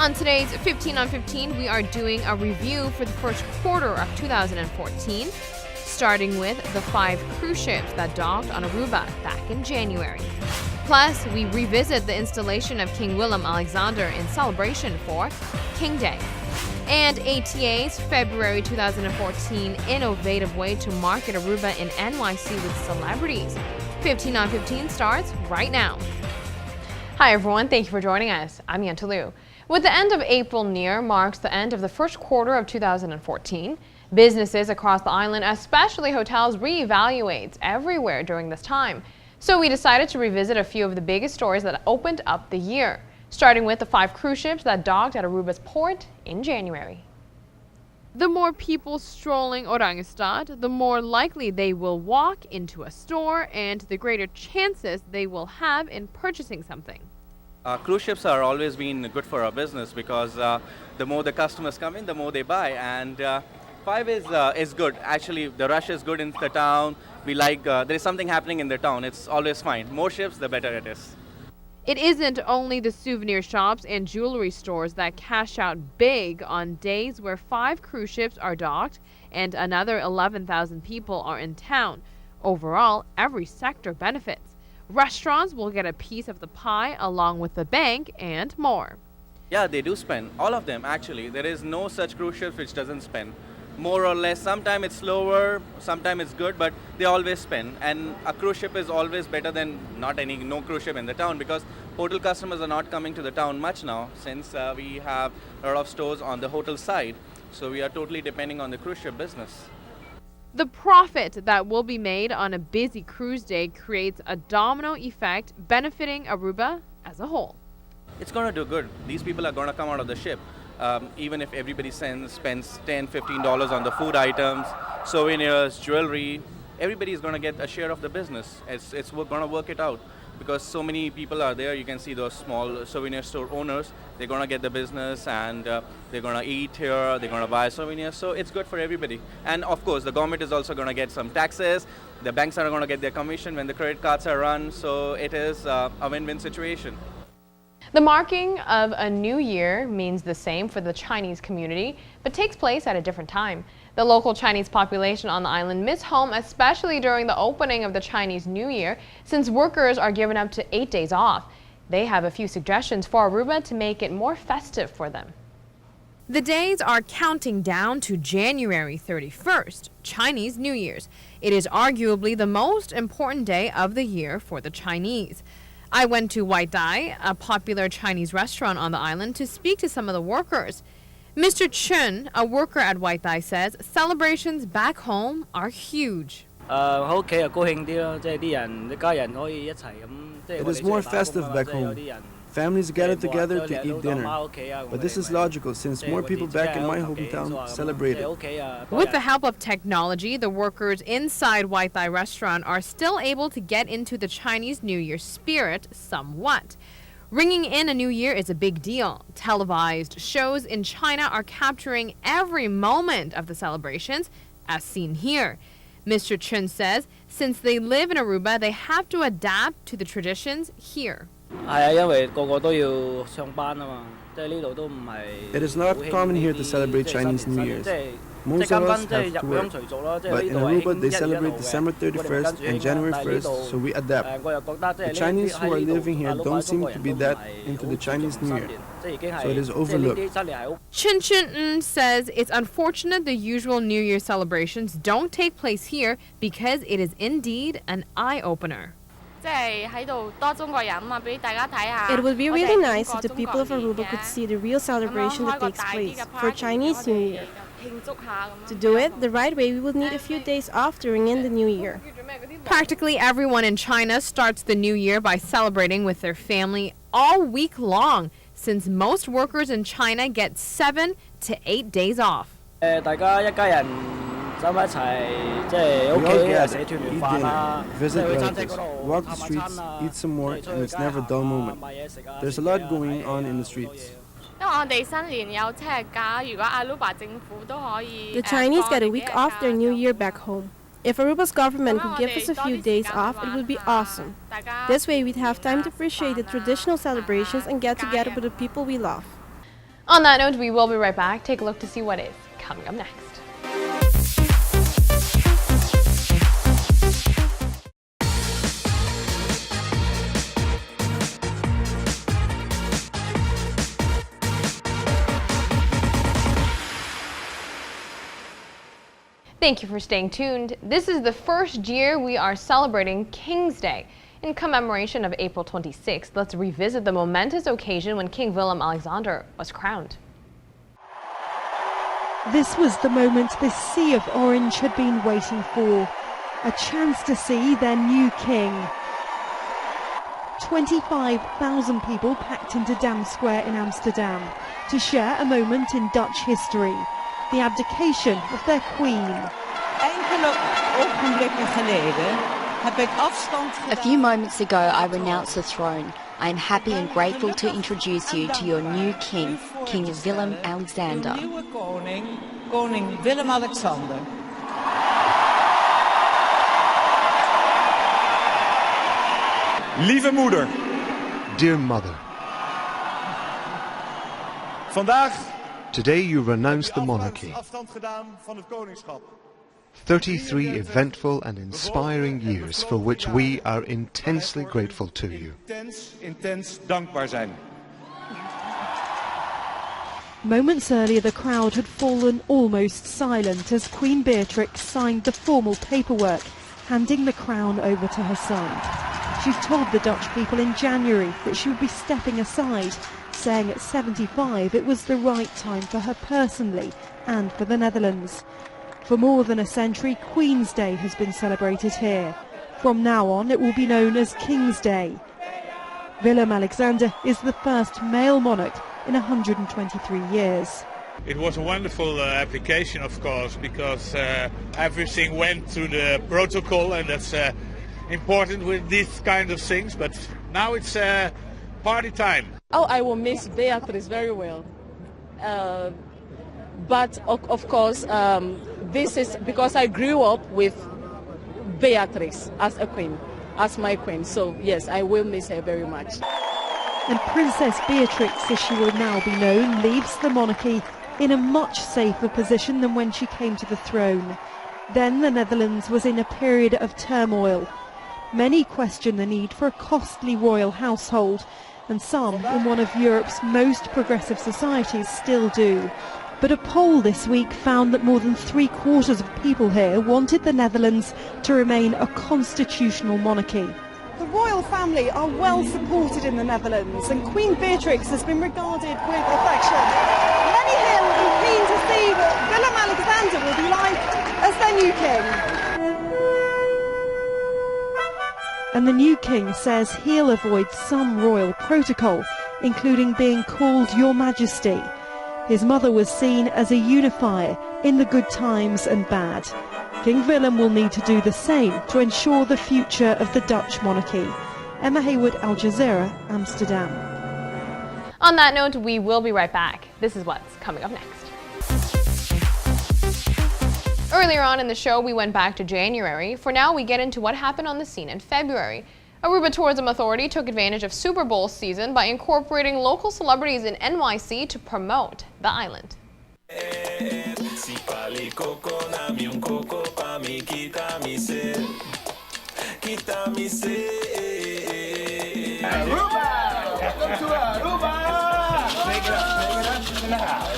On today's 15 on 15, we are doing a review for the first quarter of 2014, starting with the 5 cruise ships that docked on Aruba back in January. Plus, we revisit the installation of King Willem-Alexander in celebration for King Day. And ATA's February 2014 innovative way to market Aruba in NYC with celebrities. 15 on 15 starts right now. Hi everyone, thank you for joining us. I'm Yanta Liu. With the end of April near marks the end of the first quarter of 2014. Businesses across the island, especially hotels, reevaluate everywhere during this time. So we decided to revisit a few of the biggest stories that opened up the year, starting with the 5 cruise ships that docked at Aruba's port in January. The more people strolling Oranjestad, the more likely they will walk into a store and the greater chances they will have in purchasing something. Cruise ships are always been good for our business because the more the customers come in, the more they buy. And 5 is good. Actually, the rush is good in the town. We like there is something happening in the town. It's always fine. More ships, the better it is. It isn't only the souvenir shops and jewelry stores that cash out big on days where 5 cruise ships are docked and another 11,000 people are in town. Overall, every sector benefits. Restaurants will get a piece of the pie along with the bank and more. Yeah, they do spend. All of them, actually. There is no such cruise ship which doesn't spend. More or less, sometimes it's slower, sometimes it's good, but they always spend. And a cruise ship is always better than no cruise ship in the town because hotel customers are not coming to the town much now since we have a lot of stores on the hotel side. So we are totally depending on the cruise ship business. The profit that will be made on a busy cruise day creates a domino effect benefiting Aruba as a whole. It's going to do good. These people are going to come out of the ship. Even if everybody spends $10, $15 on the food items, souvenirs, jewelry, everybody is going to get a share of the business. It's going to work it out because so many people are there. You can see those small souvenir store owners. They're going to get the business and they're going to eat here. They're going to buy souvenirs. So it's good for everybody. And of course, the government is also going to get some taxes. The banks are going to get their commission when the credit cards are run. So it is a win-win situation. The marking of a new year means the same for the Chinese community, but takes place at a different time. The local Chinese population on the island miss home, especially during the opening of the Chinese New Year, since workers are given up to 8 days off. They have a few suggestions for Aruba to make it more festive for them. The days are counting down to January 31st, Chinese New Year's. It is arguably the most important day of the year for the Chinese. I went to White Dai, a popular Chinese restaurant on the island, to speak to some of the workers. Mr. Chen, a worker at White Dai, says celebrations back home are huge. It is more festive back home. Families gather together to eat dinner. But this is logical since more people back in my hometown celebrate it. With the help of technology, the workers inside White Dai restaurant are still able to get into the Chinese New Year spirit somewhat. Ringing in a new year is a big deal. Televised shows in China are capturing every moment of the celebrations, as seen here. Mr. Chen says since they live in Aruba, they have to adapt to the traditions here. It is not common here to celebrate Chinese New Year's. Most of us have to work. But in Aruba, they celebrate December 31st and January 1st, so we adapt. The Chinese who are living here don't seem to be that into the Chinese New Year, so it is overlooked. Chen Chen says it's unfortunate the usual New Year celebrations don't take place here because it is indeed an eye-opener. It would be really nice if the people of Aruba could see the real celebration that takes place for Chinese New Year. To do it the right way, we will need a few days off during the New Year. Practically everyone in China starts the New Year by celebrating with their family all week long, since most workers in China get 7 to 8 days off. We all gather, eat dinner, visit relatives, walk the streets, eat some more, and it's never a dull moment. There's a lot going on in the streets. The Chinese get a week off their New Year back home. If Aruba's government could give us a few days off, it would be awesome. This way we'd have time to appreciate the traditional celebrations and get together with the people we love. On that note, we will be right back. Take a look to see what is coming up next. Thank you for staying tuned. This is the first year we are celebrating King's Day. In commemoration of April 26th, let's revisit the momentous occasion when King Willem-Alexander was crowned. This was the moment this sea of orange had been waiting for. A chance to see their new king. 25,000 people packed into Dam Square in Amsterdam to share a moment in Dutch history. The abdication of their queen. A few moments ago, I renounced the throne. I am happy and grateful to introduce you to your new king, King Willem-Alexander. Koning Willem-Alexander. Lieve moeder. Dear mother, today you renounce the monarchy. 33 eventful and inspiring years for which we are intensely grateful to you. Intens dankbaar zijn. Moments earlier, the crowd had fallen almost silent as Queen Beatrix signed the formal paperwork, handing the crown over to her son. She'd told the Dutch people in January that she would be stepping aside, saying at 75 it was the right time for her personally and for the Netherlands. For more than a century, Queen's Day has been celebrated here. From now on, it will be known as King's Day. Willem-Alexander is the first male monarch in 123 years. It was a wonderful application, of course, because everything went through the protocol, and that's important with these kind of things. But now it's party time. Oh, I will miss Beatrice very well. But of course, this is because I grew up with Beatrice as a queen, as my queen. So yes, I will miss her very much. And Princess Beatrix, as she will now be known, leaves the monarchy in a much safer position than when she came to the throne. Then the Netherlands was in a period of turmoil. Many question the need for a costly royal household, and some in one of Europe's most progressive societies still do. But a poll this week found that more than 3/4 of people here wanted the Netherlands to remain a constitutional monarchy. The royal family are well supported in the Netherlands, and Queen Beatrix has been regarded with affection. Many here will be keen to see what Willem-Alexander will be like as their new king. And the new king says he'll avoid some royal protocol, including being called Your Majesty. His mother was seen as a unifier in the good times and bad. King Willem will need to do the same to ensure the future of the Dutch monarchy. Emma Hayward, Al Jazeera, Amsterdam. On that note, we will be right back. This is what's coming up next. Earlier on in the show, we went back to January. For now, we get into what happened on the scene in February. Aruba Tourism Authority took advantage of Super Bowl season by incorporating local celebrities in NYC to promote the island. Aruba! Welcome to Aruba! Shake it up in the house.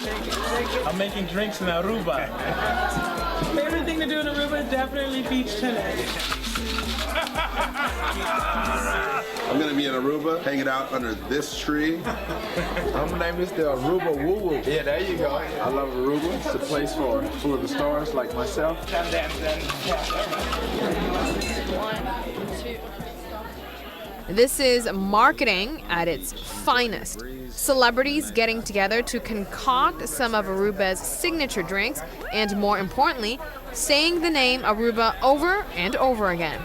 Shake it. I'm making drinks in Aruba. Favorite thing to do in Aruba is definitely beach tennis. I'm gonna be in Aruba, hanging out under this tree. I'm name is the Aruba Woo Woo. Yeah, there you go. I love Aruba. It's a place full of the stars like myself. This is marketing at its finest. Celebrities getting together to concoct some of Aruba's signature drinks, and more importantly, saying the name Aruba over and over again.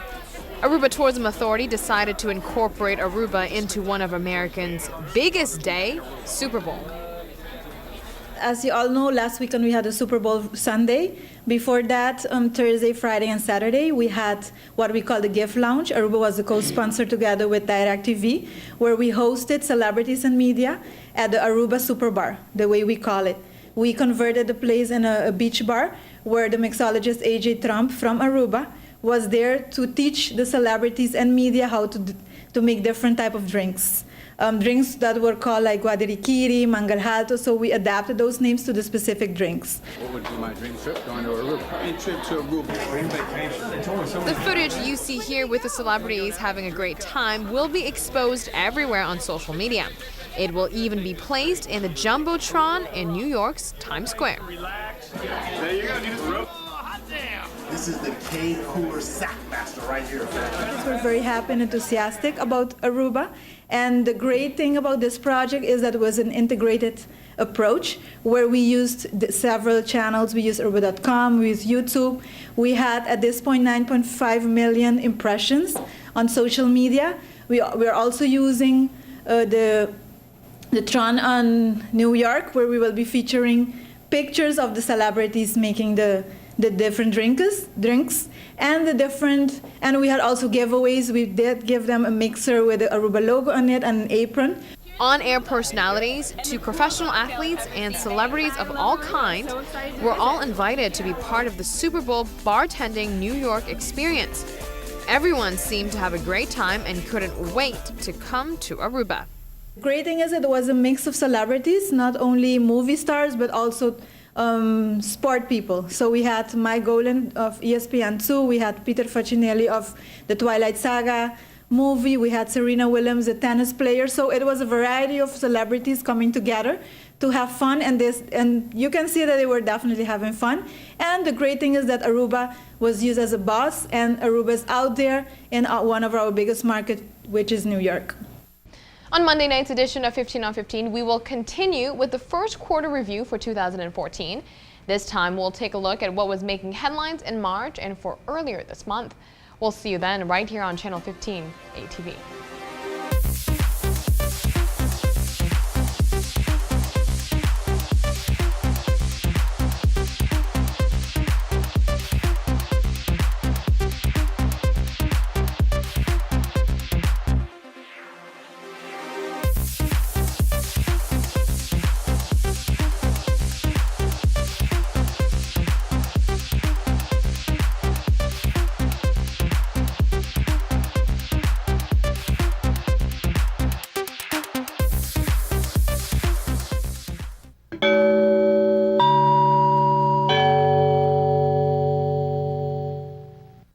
Aruba Tourism Authority decided to incorporate Aruba into one of Americans' biggest day, Super Bowl. as you all know, last weekend we had a Super Bowl Sunday. Before that, Thursday, Friday, and Saturday, we had what we call the Gift Lounge. Aruba was a co-sponsor together with DirecTV, where we hosted celebrities and media at the Aruba Super Bar, the way we call it. We converted the place in a beach bar where the mixologist AJ Trump from Aruba was there to teach the celebrities and media how to make different type of drinks. Drinks that were called like Guadiriquiri, Mangalhalto, so we adapted those names to the specific drinks. What would be my dream trip? Going to Aruba. Dream trip to Aruba. The footage you see here with the celebrities having a great time will be exposed everywhere on social media. It will even be placed in the Jumbotron in New York's Times Square. There you go. This is the K-Cooler Sackmaster right here. We're very happy and enthusiastic about Aruba. And the great thing about this project is that it was an integrated approach where we used several channels. We used Aruba.com, we used YouTube. We had, at this point, 9.5 million impressions on social media. We're also using the Tron on New York, where we will be featuring pictures of the celebrities making the different drinks, and we had also giveaways. We did give them a mixer with the Aruba logo on it and an apron. On-air personalities to professional athletes and celebrities of all kinds were all invited to be part of the Super Bowl bartending New York experience. Everyone seemed to have a great time and couldn't wait to come to Aruba. The great thing is it was a mix of celebrities, not only movie stars, but also sport people. So we had Mike Golan of ESPN2, we had Peter Facinelli of the Twilight Saga movie, we had Serena Williams, a tennis player. So it was a variety of celebrities coming together to have fun, and you can see that they were definitely having fun. And the great thing is that Aruba was used as a bus, and Aruba is out there in one of our biggest markets, which is New York. On Monday night's edition of 15 on 15, we will continue with the first quarter review for 2014. This time, we'll take a look at what was making headlines in March and for earlier this month. We'll see you then right here on Channel 15 ATV.